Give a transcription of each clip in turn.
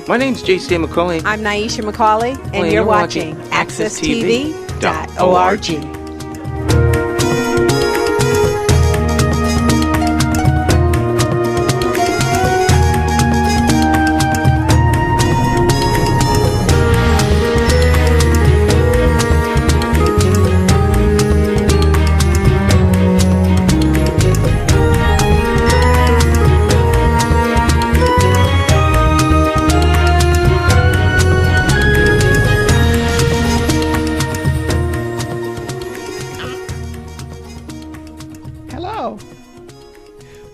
My name's J.C. McCauley. I'm Naisha McCauley, and you're watching AccessTV.org.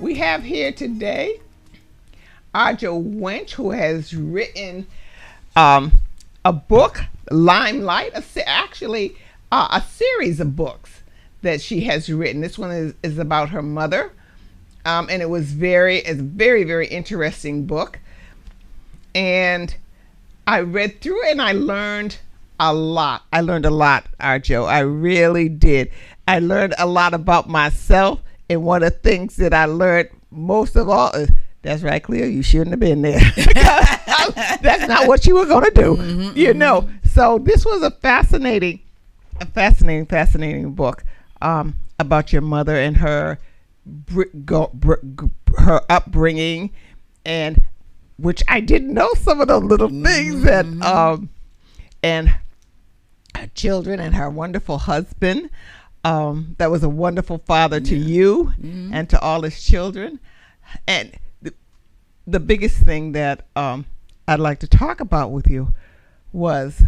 We have here today Winch, who has written a book, Limelight, actually a series of books that she has written. This one is about her mother, and it's a very, very interesting book. And I read through it and I learned a lot. Arjo. I really did. I learned a lot about myself. And one of the things that I learned most of all is, that's right, Cleo, you shouldn't have been there. That's not what you were going to do, you know. So this was a fascinating book about your mother and her upbringing, and which I didn't know some of those little things that and her children and her wonderful husband. That was a wonderful father to you and to all his children. And the biggest thing that I'd like to talk about with you was,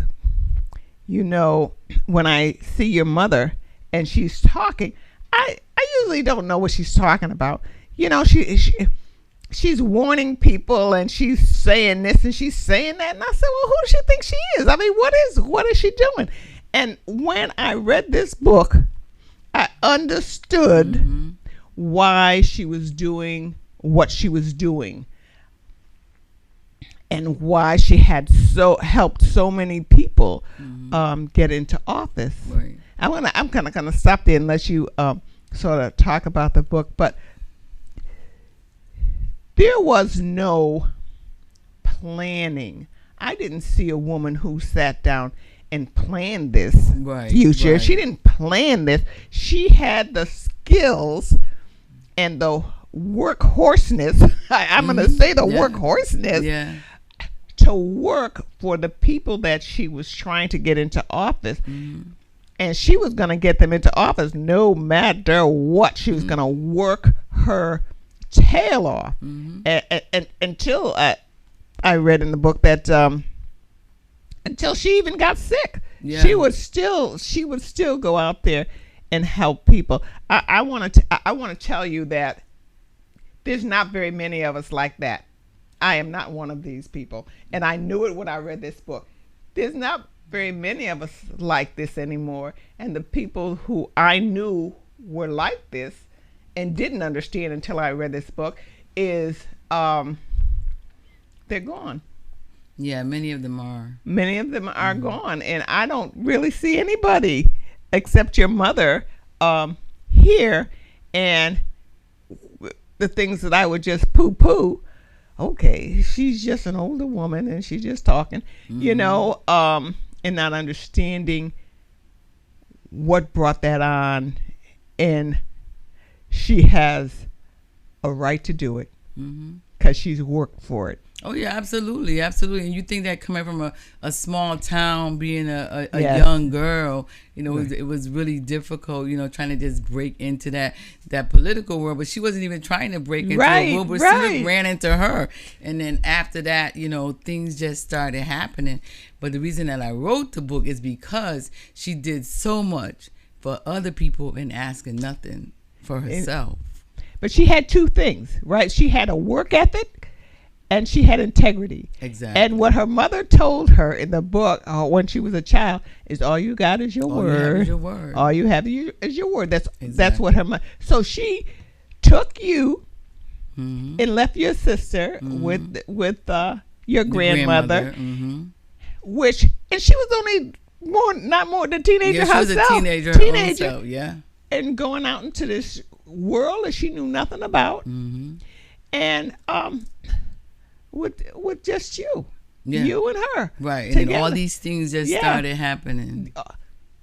you know, when I see your mother and she's talking, I usually don't know what she's talking about. You know, she's warning people and she's saying this and she's saying that. And I said, well, who does she think she is? I mean, what is she doing? And when I read this book, I understood why she was doing what she was doing and why she had helped so many people get into office. Right. I'm kind of gonna stop there and let you sort of talk about the book, but there was no planning. I didn't see a woman who sat down and planned this future. Right. She didn't plan this. She had the skills and the workhorseness. I'm going to say the workhorseness to work for the people that she was trying to get into office. And she was going to get them into office no matter what. She was going to work her tail off. And until I read in the book that until she even got sick, she would still go out there and help people. I want to tell you that there's not very many of us like that. I am not one of these people, and I knew it when I read this book. There's not very many of us like this anymore, and the people who I knew were like this and didn't understand until I read this book is they're gone. Yeah, many of them are. Many of them are gone, and I don't really see anybody except your mother here. And the things that I would just poo-poo, okay, she's just an older woman and she's just talking, you know, and not understanding what brought that on, and she has a right to do it because she's worked for it. Oh yeah, absolutely. And you think that coming from a small town, being a young girl, you know, it was really difficult, you know, trying to just break into that political world. But she wasn't even trying to break into the world, but she ran into her. And then after that, you know, things just started happening. But the reason that I wrote the book is because she did so much for other people and asking nothing for herself. But she had two things, right? She had a work ethic. And she had integrity. Exactly. And what her mother told her in the book when she was a child is, all you got is your word. All you have is your word. That's what her mother. So she took you and left your sister with your grandmother, which, and she was only not more than a teenager herself. She was a teenager herself, and going out into this world that she knew nothing about, and with just you. You and her. Right. And then all these things just started happening.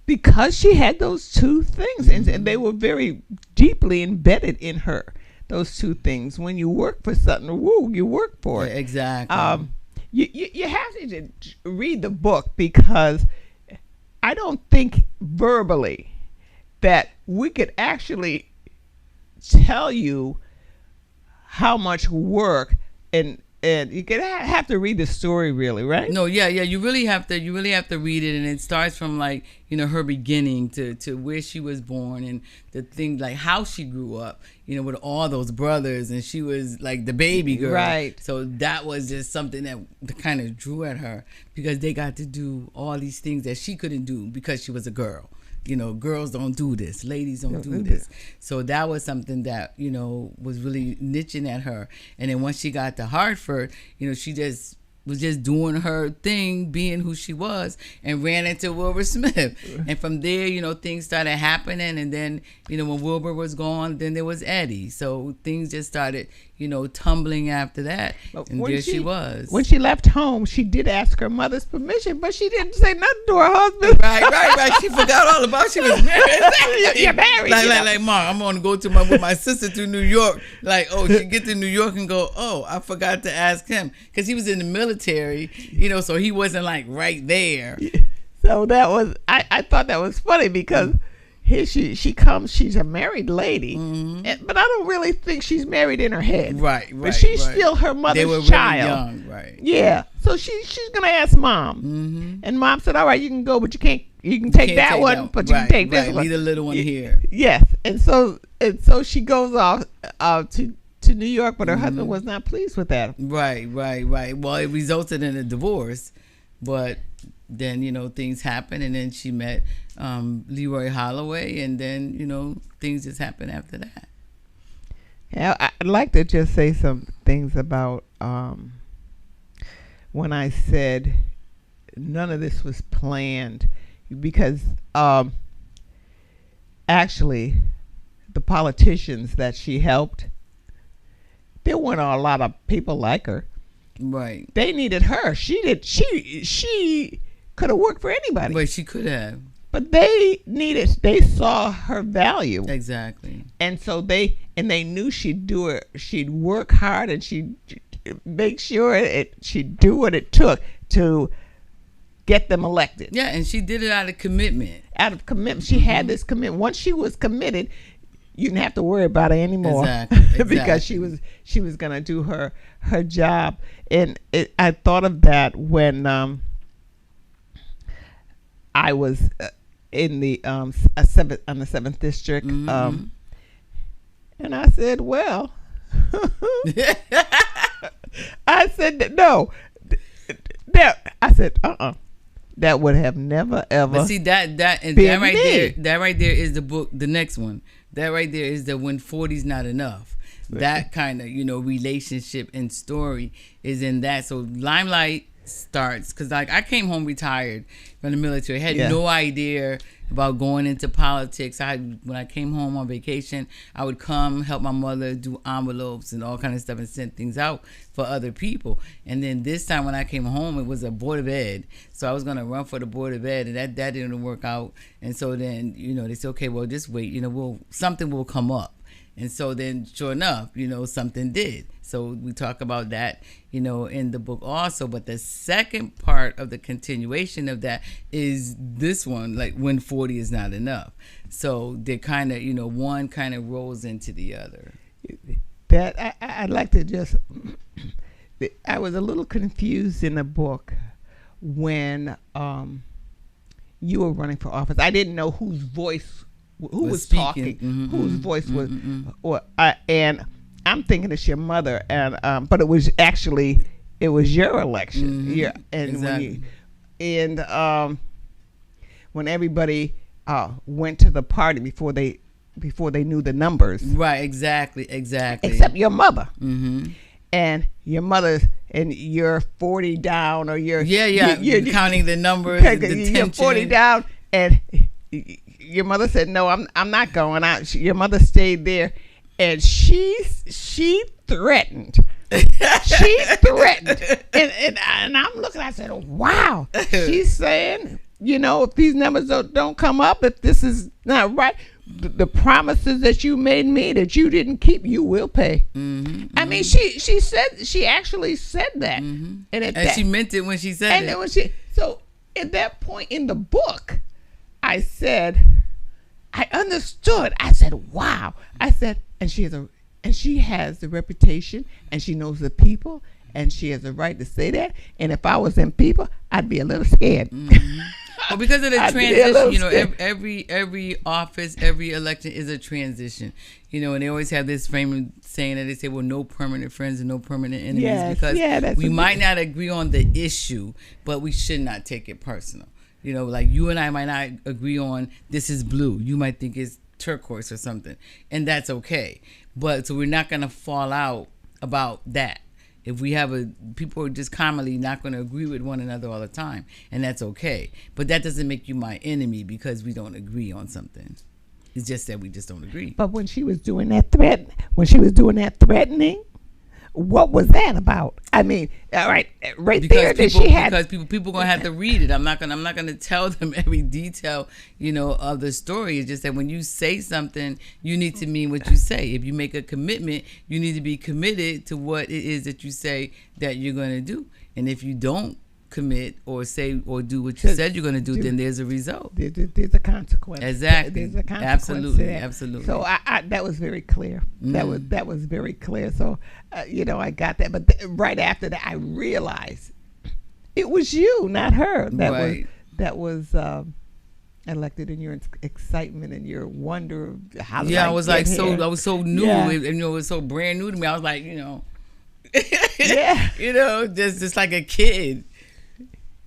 Because she had those two things, and they were very deeply embedded in her. Those two things. When you work for something, you work for it. Exactly. You have to read the book, because I don't think verbally that we could actually tell you how much work and you could have to read the story, really, right? No, you really have to read it, and it starts from like, her beginning to where she was born, and the thing like how she grew up, with all those brothers, and she was like the baby girl. Right. So that was just something that kind of drew at her, because they got to do all these things that she couldn't do because she was a girl. Girls don't do this, ladies don't do this. So that was something that, was really niching at her. And then once she got to Hartford, she just was just doing her thing, being who she was, and ran into Wilbur Smith. And from there, things started happening. And then, when Wilbur was gone, then there was Eddie. So things just started, tumbling after that. And there she was. When she left home, she did ask her mother's permission, but she didn't say nothing to her husband. Right. She forgot all about she was married. You're married. Like, Mom, I'm going to go with my sister to New York. Like, she get to New York and go, I forgot to ask him. Because he was in the military, so he wasn't like right there. So that was, I thought that was funny, because here she comes, she's a married lady, but I don't really think she's married in her head. Right. But she's still her mother's they were child. Really young, right. Yeah. So she's going to ask Mom. And Mom said, all right, you can go, but you can take that one, but you can take this one. Leave the little one here. Yes. And so she goes off to New York, but her husband was not pleased with that. Right. Well, it resulted in a divorce, but then, things happened, and then she met Leroy Holloway, and then, things just happened after that. Yeah, I'd like to just say some things about when I said none of this was planned, because actually the politicians that she helped, there weren't a lot of people like her. Right. They needed her. She could have worked for anybody. But she could have. But they saw her value. Exactly. And so they knew she'd do it. She'd work hard, and she'd make sure she'd do what it took to get them elected. Yeah, and she did it out of commitment. She had this commitment. Once she was committed, you didn't have to worry about it anymore. Exactly. Because she was going to do her job. And I thought of that when I was in the on the 7th district, and I said, well, I said no. I said, that would have never ever. But see that right there is the book. The next one, that right there is the when 40's not enough. That kind of relationship and story is in that. So Limelight starts because like I came home retired from the military, had no idea about going into politics. When I came home on vacation, I would come help my mother do envelopes and all kind of stuff and send things out for other people. And then this time when I came home, it was a Board of Ed. So I was going to run for the Board of Ed, and that didn't work out. And so then, they said, okay, well, just wait, something will come up. And so then, sure enough, something did. So we talk about that, in the book also. But the second part of the continuation of that is this one, like when 40 is not enough. So they kind of, one kind of rolls into the other. That I'd like to just, I was a little confused in the book when you were running for office. I didn't know whose voice who was talking, whose voice was, and I'm thinking it's your mother, and but it was your election, and exactly. when everybody went to the party before they knew the numbers, right? Exactly. Except your mother, and your mother's. And you're 40 down, or you're counting the numbers, you're 40 down, and your mother said, no, I'm not going out. Your mother stayed there, and she threatened She threatened, and I'm looking. I said, "Wow." She's saying, if these numbers don't come up, if this is not right, the promises that you made me that you didn't keep, you will pay. I mean, she actually said that, and she meant it when she said it. So at that point in the book, I said, I understood. I said, "Wow." I said, and she has the reputation, and she knows the people, and she has the right to say that. And if I was in people, I'd be a little scared. Well, because of the transition, every office, every election is a transition. And they always have this famous saying that they say, "Well, no permanent friends and no permanent enemies," because we might not agree on the issue, but we should not take it personal. Like you and I might not agree on this is blue. You might think it's turquoise or something, and that's okay. But so we're not going to fall out about that. If we have people are just commonly not going to agree with one another all the time, and that's okay. But that doesn't make you my enemy because we don't agree on something. It's just that we just don't agree. But when she was doing that threatening, what was that about? I mean, all right, because people gonna have to read it. I'm not gonna tell them every detail, of the story. It's just that when you say something, you need to mean what you say. If you make a commitment, you need to be committed to what it is that you say that you're gonna do. And if you don't commit or say or do what you said you're going to do, then there's a result. There's a consequence. Exactly. There's a consequence. Absolutely. So I that was very clear. That was very clear. So I got that. But right after that, I realized it was you, not her. That was elected in your excitement and your wonder of how. Yeah, I was so new. Yeah. It was so brand new to me. I was like, yeah, just like a kid.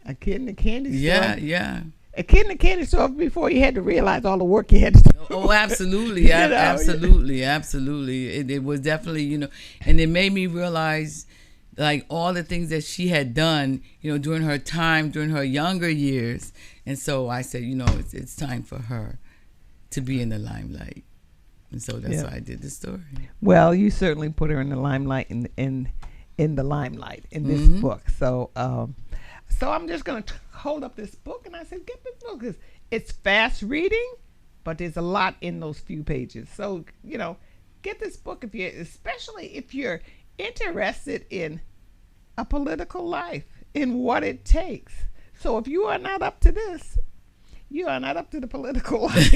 A kid in the candy store. Yeah. A kid in the candy store before you had to realize all the work you had to do. Oh, absolutely. Absolutely. It was definitely, and it made me realize like all the things that she had done, during her younger years. And so I said, it's time for her to be in the limelight. And so that's why I did the story. Well, you certainly put her in the limelight in the limelight in this book. So I'm just going to hold up this book, and I said, get this book. It's fast reading, but there's a lot in those few pages. So, get this book especially if you're interested in a political life, in what it takes. So if you are not up to this, you are not up to the political life.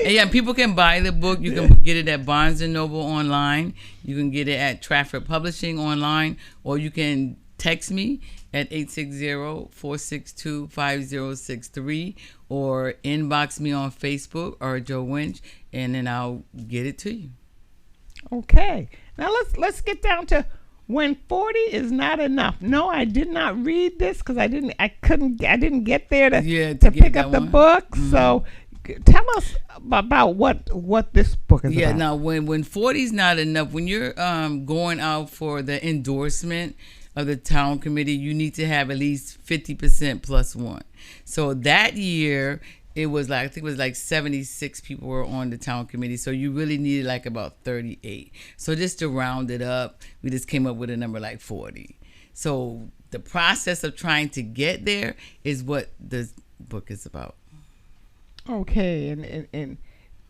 Yeah, people can buy the book. You can get it at Barnes & Noble online. You can get it at Trafford Publishing online, or you can text me at 860-462-5063 or inbox me on Facebook or Joe Winch, and then I'll get it to you. Okay. Now let's get down to when 40 is not enough. No, I did not read this because I didn't get there to pick up the book. Mm-hmm. So tell us about what this book is about. Yeah, now when 40 is not enough, when you're going out for the endorsement of the town committee, you need to have at least 50% plus one. So that year, it was like, I think it was like 76 people were on the town committee. So you really needed like about 38. So just to round it up, we just came up with a number like 40. So the process of trying to get there is what this book is about. Okay, and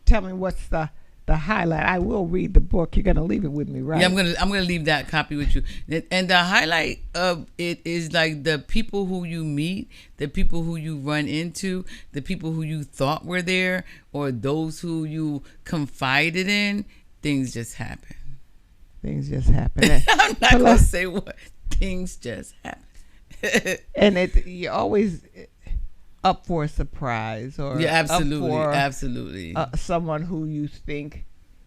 tell me what's the highlight. I will read the book. You're gonna leave it with me, right? Yeah, I'm gonna leave that copy with you. And the highlight of it is like the people who you meet, the people who you run into, the people who you thought were there, or those who you confided in. Things just happen. Things just happen. I'm not gonna say what. Things just happen. And you're always up for a surprise, or absolutely. Someone who you think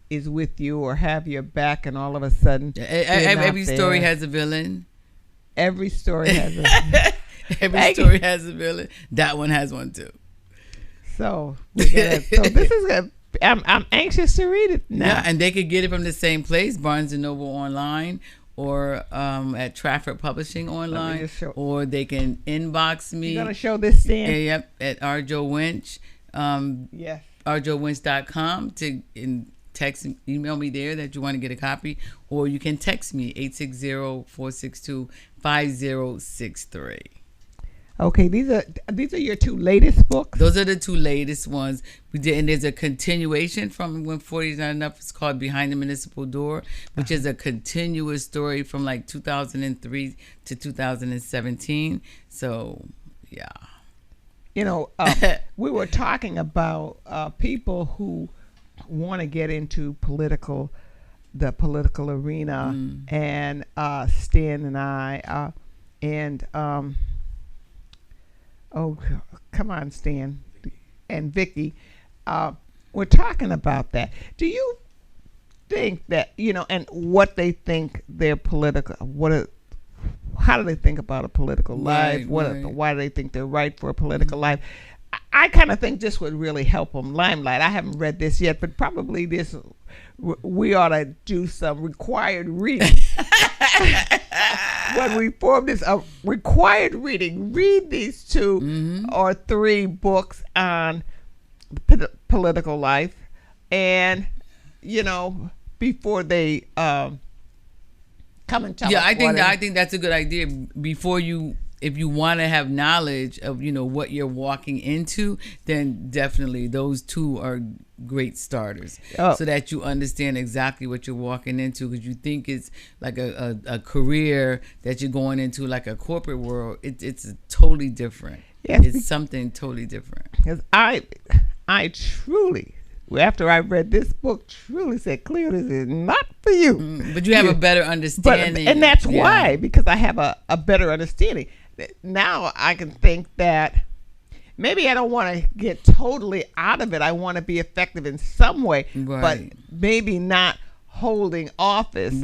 is with you or have your back, and all of a sudden, every story has a villain. Every story has a story has a villain. That one has one too. So this is I'm anxious to read it now. Yeah, and they could get it from the same place, Barnes & Noble online, or at Trafford Publishing online, or they can inbox me. You're going to show this stand? Yep, at rjoewinch, yes. rjoewinch.com to email me there that you want to get a copy, or you can text me 860-462-5063. Okay, these are your two latest books? Those are the two latest ones we did, and there's a continuation from When 40 is Not Enough. It's called Behind the Municipal Door, which is a continuous story from like 2003 to 2017. So, yeah. We were talking about people who want to get into the political arena, and Stan and I, oh, come on, Stan and Vicky, we're talking about that. Do you think that, and what they think their political, how do they think about a political life? Why do they think they're right for a political life? I kind of think this would really help them. Limelight, I haven't read this yet, but probably we ought to do some required reading. When we form this required reading, read these two or three books on political life, and before they come and tell us. I think that's a good idea. If you want to have knowledge of what you're walking into, then definitely those two are great starters, so that you understand exactly what you're walking into. Because you think it's like a career that you're going into, like a corporate world. It's totally different. Yes, it's something totally different. Because I truly, after I read this book, truly said, Cleo, this is not for you. But you have a better understanding. And that's why, because I have a better understanding. Now I can think that maybe I don't want to get totally out of it. I want to be effective in some way, but maybe not holding office is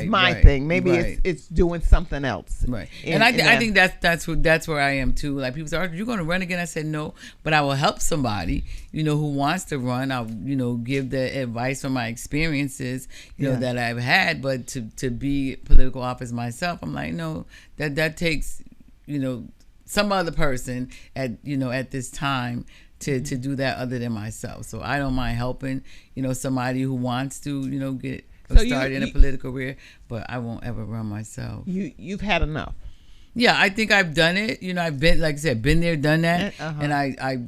my thing. Maybe it's doing something else. Right. And I think that's where I am too. Like, people say, "Are you going to run again?" I said no, but I will help somebody, who wants to run. I'll, give the advice from my experiences, that I've had. But to be political office myself, I'm like, no, that takes, some other person at this time to do that other than myself. So I don't mind helping, somebody who wants to, get started in a political career, but I won't ever run myself. You've had enough. Yeah, I think I've done it. I've been, like I said, been there, done that. And I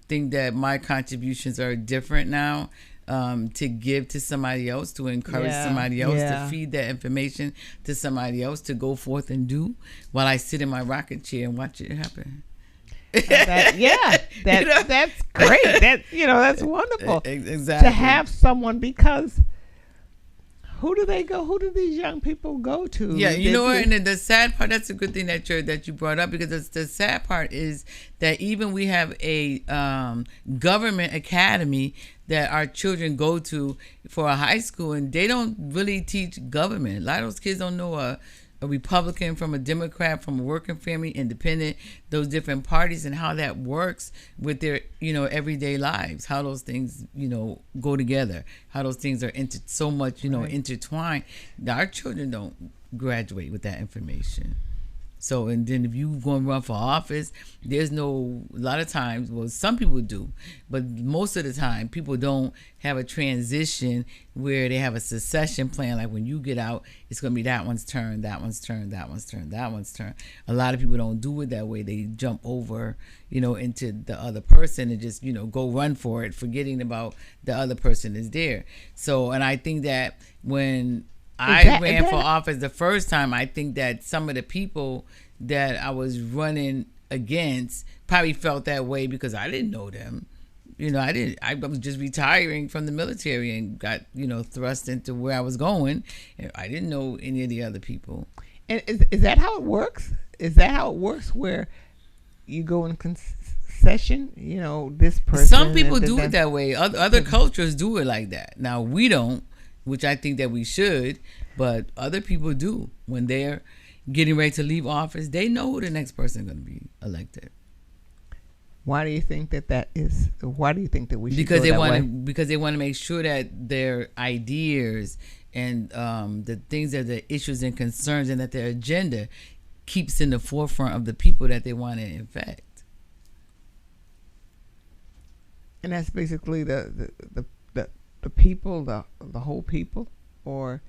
think that my contributions are different now, to give to somebody else, to encourage somebody else, to feed that information to somebody else, to go forth and do, while I sit in my rocket chair and watch it happen. That's great. That's wonderful. Exactly. To have someone, because who do they go? Who do these young people go to? Yeah, and the sad part, that's a good thing that you brought up, because the sad part is that even we have a government academy that our children go to for a high school, and they don't really teach government. A lot of those kids don't know a Republican from a Democrat, from a working family, independent, those different parties, and how that works with their, everyday lives, how those things, go together, how those things are so much, intertwined. Our children don't graduate with that information. So, and then if you go and run for office, a lot of times, well, some people do, but most of the time, people don't have a transition where they have a succession plan. Like, when you get out, it's going to be that one's turn, that one's turn, that one's turn, that one's turn. A lot of people don't do it that way. They jump over, into the other person and just, go run for it, forgetting about the other person is there. So, and I think that when I ran for office the first time, I think that some of the people that I was running against probably felt that way because I didn't know them. I was just retiring from the military and got, thrust into where I was going. And I didn't know any of the other people. And is that how it works? Is that how it works, where you go in concession, this person? Some people do it that way. Other cultures do it like that. Now, we don't, which I think that we should, but other people do. When they're getting ready to leave office, they know who the next person is going to be elected. Why do you think that is? Why do you think that we should because go they that want way? Because they want to make sure that their ideas and the things that the issues and concerns, and that their agenda keeps in the forefront of the people that they want to affect. And that's basically the the people, the whole people, or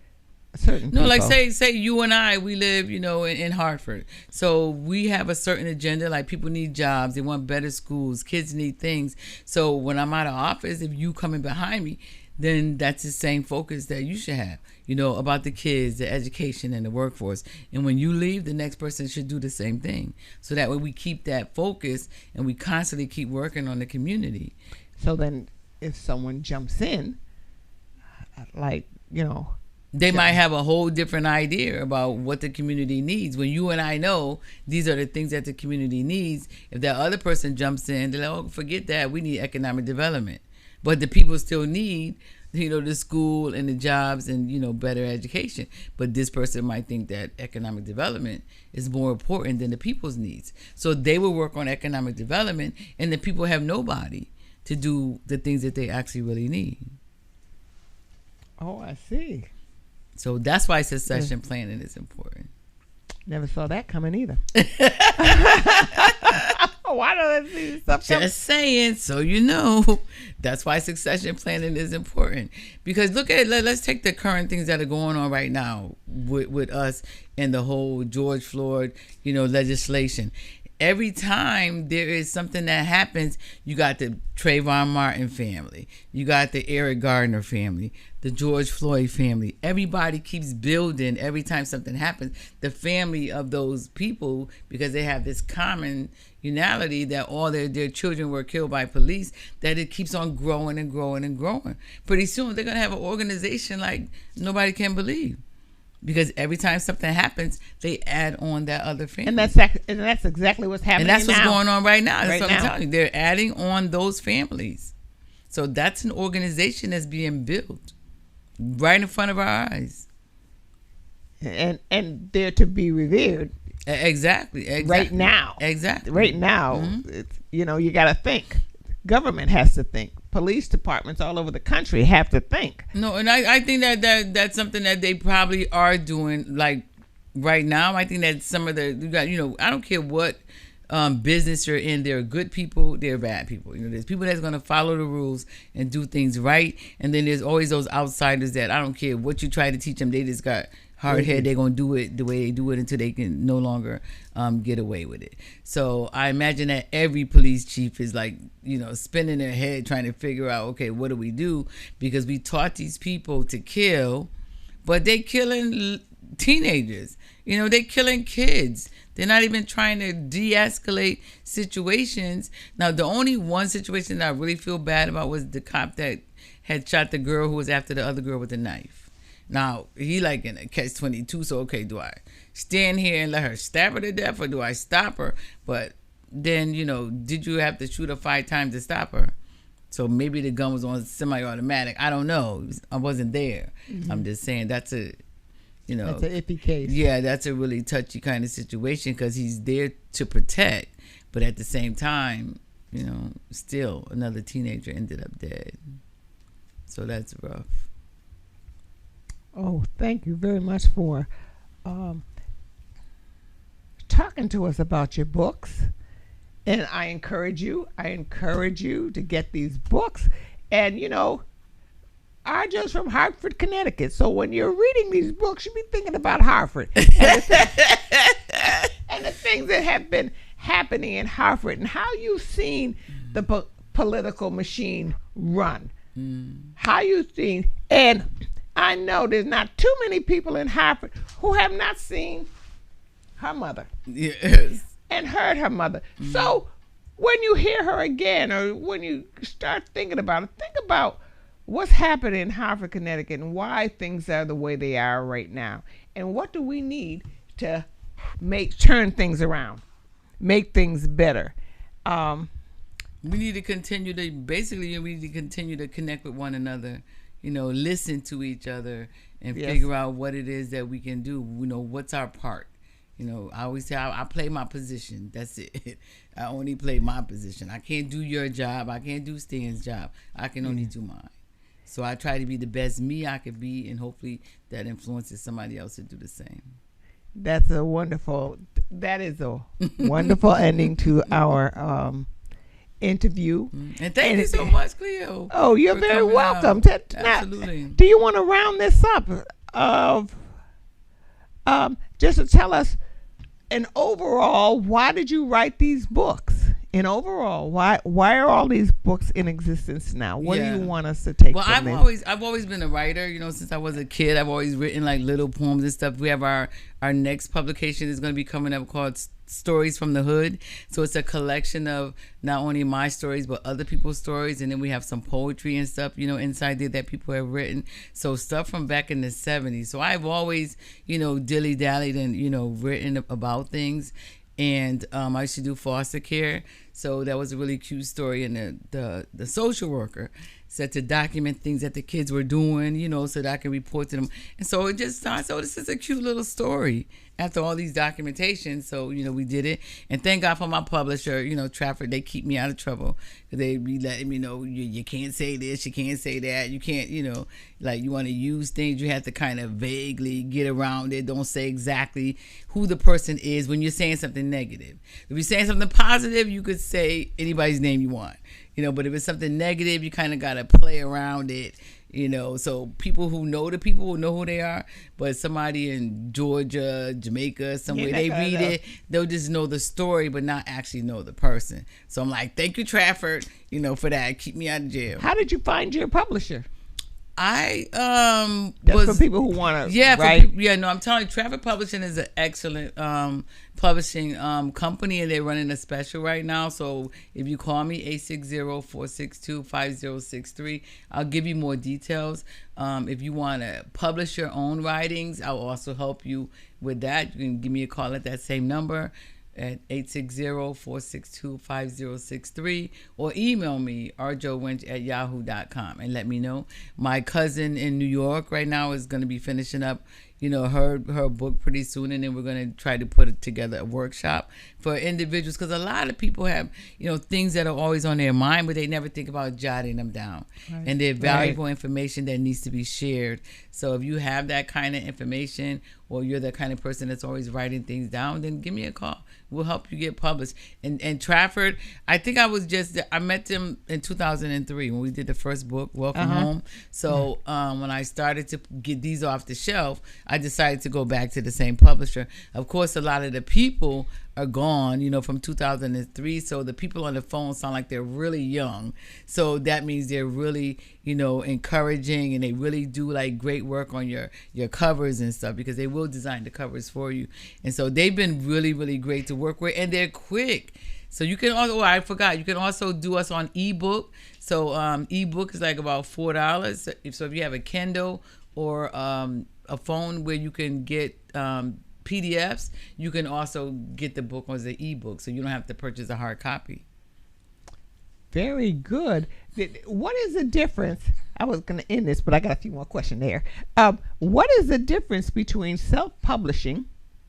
certain no, people? like say you and I, we live, in Hartford. So we have a certain agenda, like people need jobs, they want better schools, kids need things. So when I'm out of office, if you coming behind me, then that's the same focus that you should have, about the kids, the education, and the workforce. And when you leave, the next person should do the same thing. So that way we keep that focus and we constantly keep working on the community. So then if someone jumps in, like, they might have a whole different idea about what the community needs. When you and I know these are the things that the community needs, if that other person jumps in, they're like, oh, forget that. We need economic development. But the people still need, the school and the jobs and, better education. But this person might think that economic development is more important than the people's needs. So they will work on economic development, and the people have nobody to do the things that they actually really need. Oh, I see. So that's why succession planning is important. Never saw that coming either. Why don't I see stuff coming? Just saying, so that's why succession planning is important. Because let's take the current things that are going on right now with us and the whole George Floyd, legislation. Every time there is something that happens, you got the Trayvon Martin family, you got the Eric Gardner family, the George Floyd family. Everybody keeps building every time something happens. The family of those people, because they have this common unality that all their children were killed by police, that it keeps on growing and growing and growing. Pretty soon they're going to have an organization like nobody can believe. Because every time something happens, they add on that other family. And that's exactly what's happening now. And that's what's going on right now. That's what I'm telling you. They're adding on those families. So that's an organization that's being built right in front of our eyes. And they're to be revered. Exactly. Right now. Exactly. Right now. Mm-hmm. It's, you got to think. Government has to think. Police departments all over the country have to think. No, and I think that's something that they probably are doing, like right now. I think that some of I don't care what business you're in, there are good people, there are bad people. There's people that's going to follow the rules and do things right, and then there's always those outsiders that I don't care what you try to teach them, they just got hard head. They're going to do it the way they do it until they can no longer get away with it. So I imagine that every police chief is like, spinning their head trying to figure out, okay, what do we do? Because we taught these people to kill, but they killing teenagers. They killing kids. They're not even trying to de-escalate situations. Now, the only one situation that I really feel bad about was the cop that had shot the girl who was after the other girl with a knife. Now, he like in a catch-22, so okay, do I stand here and let her stab her to death, or do I stop her? But then, did you have to shoot her 5 times to stop her? So maybe the gun was on semi-automatic. I don't know. I wasn't there. Mm-hmm. I'm just saying that's that's an iffy case. Yeah, that's a really touchy kind of situation because he's there to protect, but at the same time, still another teenager ended up dead. So that's rough. Oh, thank you very much for talking to us about your books. And I encourage you to get these books. And, I just from Hartford, Connecticut. So when you're reading these books, you'll be thinking about Hartford. And the things that have been happening in Hartford and how you've seen the political machine run. How you've seen, and I know there's not too many people in Hartford who have not seen her mother. Yes. And heard her mother. So when you hear her again, or when you start thinking about it, think about what's happening in Hartford, Connecticut, and why things are the way they are right now. And what do we need to turn things around, make things better? We need to continue to connect with one another. Listen to each other and figure out what it is that we can do. What's our part? I always say I play my position. That's it. I only play my position. I can't do your job. I can't do Stan's job. I can only do mine. So I try to be the best me I could be, and hopefully that influences somebody else to do the same. That is a wonderful ending to our interview. And thank you so much, Cleo. Oh, you're very welcome. Absolutely. Now, do you want to round this up of just to tell us, and overall, why did you write these books? And overall, why are all these books in existence now? What do you want us to take? Well, I've always been a writer. Since I was a kid, I've always written like little poems and stuff. We have our next publication is going to be coming up called Stories from the Hood. So it's a collection of not only my stories but other people's stories, and then we have some poetry and stuff inside there that people have written. So stuff from back in the 70s. So I've always dilly-dallied and written about things. And I used to do foster care, so that was a really cute story. And the social worker said to document things that the kids were doing, so that I can report to them. And so it just started. So this is a cute little story after all these documentations. So we did it, and thank God for my publisher, Trafford. They keep me out of trouble because they be letting me know you can't say this, you can't say that, you can't, like you want to use things, you have to kind of vaguely get around it. Don't say exactly who the person is when you're saying something negative. If you're saying something positive, you could say anybody's name you want, but if it's something negative, you kind of got to play around it. So people who know the people will know who they are, but somebody in Georgia, Jamaica, somewhere, they read it, they'll just know the story, but not actually know the person. So I'm like, thank you, Trafford, for that. Keep me out of jail. How did you find your publisher? That's for people who want to write. I'm telling you, Trafford Publishing is an excellent publishing company, and they're running a special right now. So if you call me 860-462-5063, I'll give you more details. If you want to publish your own writings, I'll also help you with that. You can give me a call at that same number at 860-462-5063 or email me rjowinch@yahoo.com and let me know. My cousin in New York right now is going to be finishing up her book pretty soon, and then we're going to try to put together a workshop for individuals, because a lot of people have things that are always on their mind, but they never think about jotting them down. Right. And they're valuable information that needs to be shared. So if you have that kind of information, or you're the kind of person that's always writing things down, then give me a call. We'll help you get published. And Trafford, I think I met them in 2003 when we did the first book, Welcome Home. So when I started to get these off the shelf, I decided to go back to the same publisher. Of course, a lot of the people are gone, from 2003. So the people on the phone sound like they're really young. So that means they're really, encouraging, and they really do like great work on your covers and stuff, because they will design the covers for you. And so they've been really, really great to work with, and they're quick. So you can also, I forgot, you can also do us on ebook. So ebook is like about $4. So if you have a Kindle or a phone where you can get PDFs, you can also get the book as an ebook, so you don't have to purchase a hard copy. Very good. What is the difference? I was going to end this, but I got a few more questions there. What is the difference between self-publishing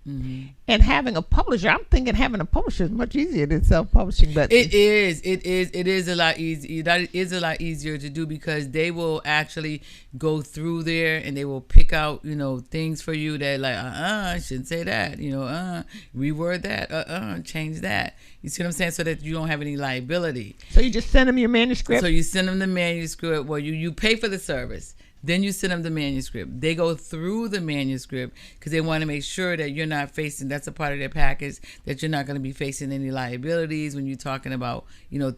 and having a publisher? I'm thinking having a publisher is much easier than self-publishing, but it is a lot easier. That is a lot easier to do, because they will actually go through there and they will pick out things for you that like I shouldn't say that, reword that, change that. You see what I'm saying? So that you don't have any liability. So you just send them your manuscript. So you send them the manuscript. Well, you pay for the service. Then you send them the manuscript. They go through the manuscript because they want to make sure that you're not facing, that's a part of their package, that you're not going to be facing any liabilities when you're talking about,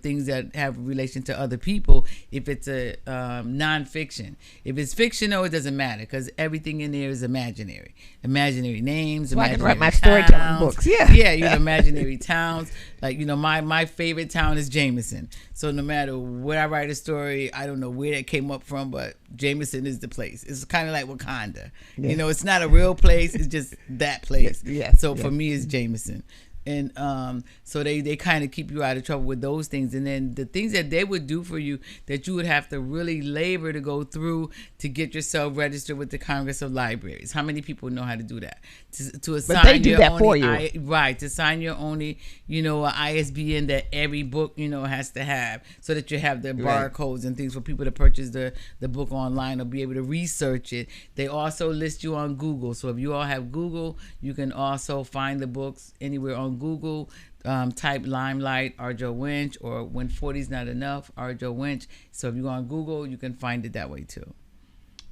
things that have relation to other people. If it's a nonfiction. If it's fictional, it doesn't matter, because everything in there is imaginary. Imaginary names, so imaginary I can write my towns. storytelling books. Yeah. Yeah, you have imaginary towns. Like, my favorite town is Jameson. So no matter where I write a story, I don't know where that came up from, but Jameson is the place. It's kind of like Wakanda. Yes. It's not a real place. It's just that place. Yes. So for me, it's Jameson. And so they kind of keep you out of trouble with those things. And then the things that they would do for you that you would have to really labor to go through to get yourself registered with the Congress of Libraries. How many people know how to do that? To assign but they do that for you. Right. To sign your only, an ISBN that every book, has to have, so that you have the barcodes and things for people to purchase the book online or be able to research it. They also list you on Google. So if you all have Google, you can also find the books anywhere on on Google, type Limelight, Joe Winch, or When 40's Not Enough, Joe Winch. So if you go on Google, you can find it that way too.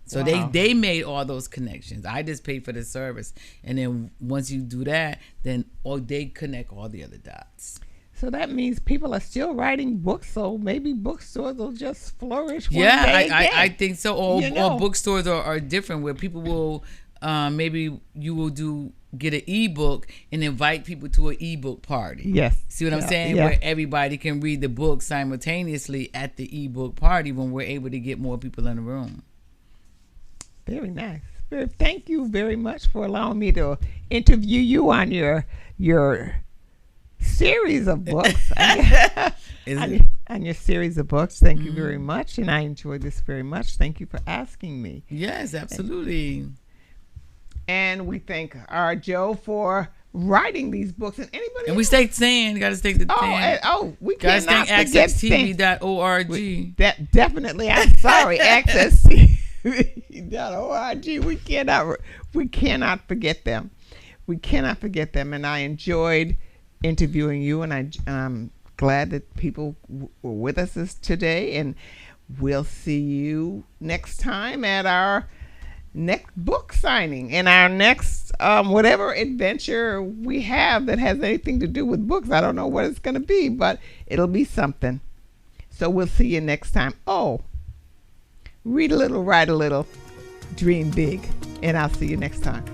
So they made all those connections. I just paid for the service. And then once you do that, then they connect all the other dots. So that means people are still writing books, so maybe bookstores will just flourish one day again. I think so. Or bookstores are different, where people will, maybe you will get an ebook and invite people to an ebook party. Yes. See what I'm saying? Yeah. Where everybody can read the book simultaneously at the ebook party when we're able to get more people in the room. Very nice. Thank you very much for allowing me to interview you on your series of books. On your series of books. Thank you very much, and I enjoyed this very much. Thank you for asking me. Yes, absolutely. And we thank our Joe for writing these books. And anybody. And we stay thin. You got to stay the thin. We cannot forget accesstv.org. That definitely. I'm sorry, accesstv.org. We cannot forget them. We cannot forget them. And I enjoyed interviewing you, and I'm glad that people were with us today. And we'll see you next time at our next book signing and our next whatever adventure we have that has anything to do with books. I don't know what it's going to be, but it'll be something. So we'll see you next time. Read a little, write a little, dream big, and I'll see you next time.